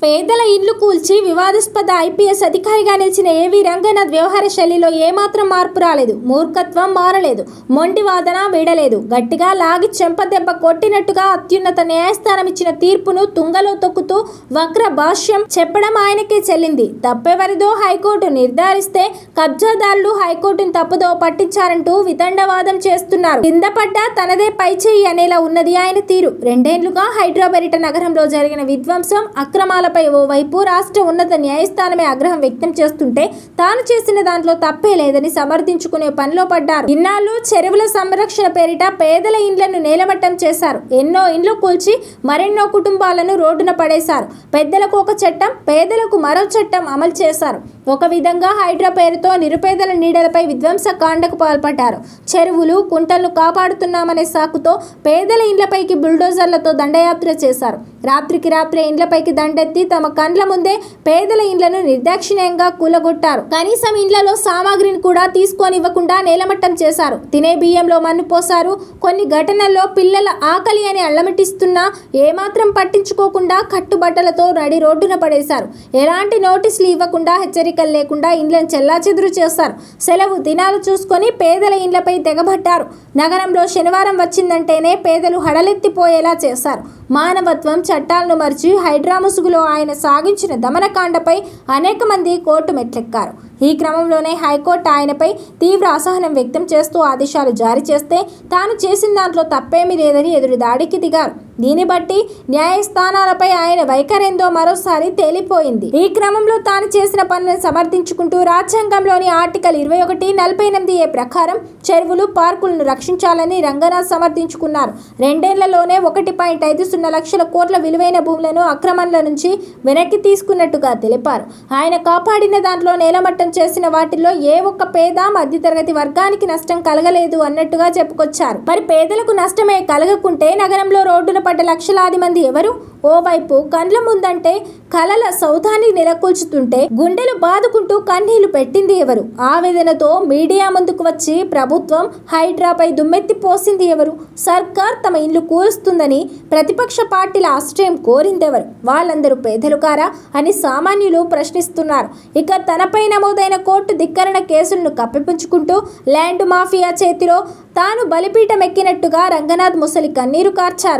పేదల ఇళ్లు కూల్చి వివాదాస్పద ఐపీఎస్ అధికారిగా నిలిచిన ఏవీ రంగనాథ్ వ్యవహార శైలిలో ఏమాత్రం మార్పు రాలేదు. మూర్ఖత్వం మారలేదు. మొండి వాదన వీడలేదు. గట్టిగా లాగి చెంపదెబ్బ కొట్టినట్టుగా అత్యున్నత న్యాయస్థానం ఇచ్చిన తీర్పును తుంగలో తొక్కుతూ వక్ర భాష్యం చెప్పడం ఆయనకే చెల్లింది. తప్పెవరిదో హైకోర్టు నిర్ధారిస్తే కబ్జాదారులు హైకోర్టును తప్పుదో పట్టించారంటూ వితండవాదం చేస్తున్నారు. కింద పడ్డా తనదే పైచేయి అనేలా ఉన్నది ఆయన తీరు. రెండేళ్లుగా హైదరాబాద్ నగరంలో జరిగిన విధ్వంసం అక్రమాల ఓవైపు రాష్ట్ర ఉన్నత న్యాయస్థానమే ఆగ్రహం వ్యక్తం చేస్తుంటే తాను చేసిన దాంట్లో తప్పే లేదని సమర్థించుకునే పనిలో పడ్డారు. ఇన్నాళ్ళు చెరువుల సంరక్షణ పేరిట పేదల ఇండ్లను నేలమట్టం చేశారు. ఎన్నో ఇండ్లు కూల్చి మరెన్నో కుటుంబాలను రోడ్డున పడేశారు. పెద్దలకు ఒక చట్టం, పేదలకు మరో చట్టం అమలు చేశారు. ఒక విధంగా హైడ్రా పేరుతో నిరుపేదల నీడలపై విధ్వంస కాండకు పాల్పడ్డారు. చెరువులు, కుంటలను కాపాడుతున్నామనే సాకుతో పేదల ఇండ్లపైకి బుల్డోజర్లతో దండయాత్ర చేశారు. రాత్రికి రాత్రే ఇండ్లపైకి దండెత్తి తమ కండ్ల ముందే పేదల ఇండ్లను నిర్దాక్షిణ్యంగా కూలగొట్టారు. కనీసం ఇండ్లలో సామాగ్రిని కూడా తీసుకోనివ్వకుండా నేలమట్టం చేశారు. తినే బియ్యంలో మన్ను పోశారు. కొన్ని ఘటనల్లో పిల్లల ఆకలి అని అల్లమటిస్తున్నా ఏమాత్రం పట్టించుకోకుండా కట్టుబట్టలతో నడి రోడ్డున పడేశారు. ఎలాంటి నోటీసులు ఇవ్వకుండా, హెచ్చరికలు లేకుండా ఇండ్లను చెల్లాచెదురు చేశారు. సెలవు దినాలు చూసుకొని పేదల ఇండ్లపై తెగబట్టారు. నగరంలో శనివారం వచ్చిందంటేనే పేదలు హడలెత్తిపోయేలా చేశారు. మానవత్వం, చట్టాలను మరిచి హైడ్రా ముసుగులో ఆయన సాగించిన దమనకాండపై అనేక మంది కోర్టు మెట్లెక్కారు. ఈ క్రమంలోనే హైకోర్టు ఆయనపై తీవ్ర అసహనం వ్యక్తం చేస్తూ ఆదేశాలు జారీ చేస్తే తాను చేసిన దాంట్లో తప్పేమీ లేదని ఎదురు దాడికి దిగారు. దీన్ని బట్టి న్యాయస్థానాలపై ఆయన వైఖరేందో మరోసారి తేలిపోయింది. ఈ క్రమంలో తాను చేసిన పనులను సమర్థించుకుంటూ రాజ్యాంగంలోని ఆర్టికల్ 21(48)(a) ప్రకారం చెరువులు, పార్కులను రక్షించాలని రంగనాథ్ సమర్థించుకున్నారు. రెండేళ్లలోనే 1.50 లక్షల కోట్ల విలువైన భూములను అక్రమంల నుంచి వెనక్కి తీసుకున్నట్టుగా తెలిపారు. ఆయన కాపాడిన దాంట్లో నేలమట్టం చేసిన వాటిల్లో ఏ ఒక్క పేద, మధ్యతరగతి వర్గానికి నష్టం కలగలేదు అన్నట్టుగా చెప్పుకొచ్చారు. మరి పేదలకు నష్టమే కలగకుంటే నగరంలో రోడ్డున పడ్డ లక్షలాది మంది ఎవరు? ఓవైపు కండ్ల ముందంటే కలల సౌధాన్ని నెలకొల్చుతుంటే గుండెలు బాదుకుంటూ కన్నీళ్లు పెట్టింది ఎవరు? ఆవేదనతో మీడియా ముందుకు వచ్చి ప్రభుత్వం హైడ్రాపై దుమ్మెత్తి పోసింది ఎవరు? సర్కార్ తమ ఇల్లు కూలుస్తుందని ప్రతిపక్ష పార్టీల ఆశ్రయం కోరిందెవరు? వాళ్ళందరూ పేదలు కారా అని సామాన్యులు ప్రశ్నిస్తున్నారు. ఇక తనపై నమోదైన కోర్టు ధిక్కరణ కేసులను కప్పిపుచ్చుకుంటూ ల్యాండ్ మాఫియా చేతిలో తాను బలిపీఠం ఎక్కినట్టుగా రంగనాథ్ ముసలి కన్నీరు కార్చారు.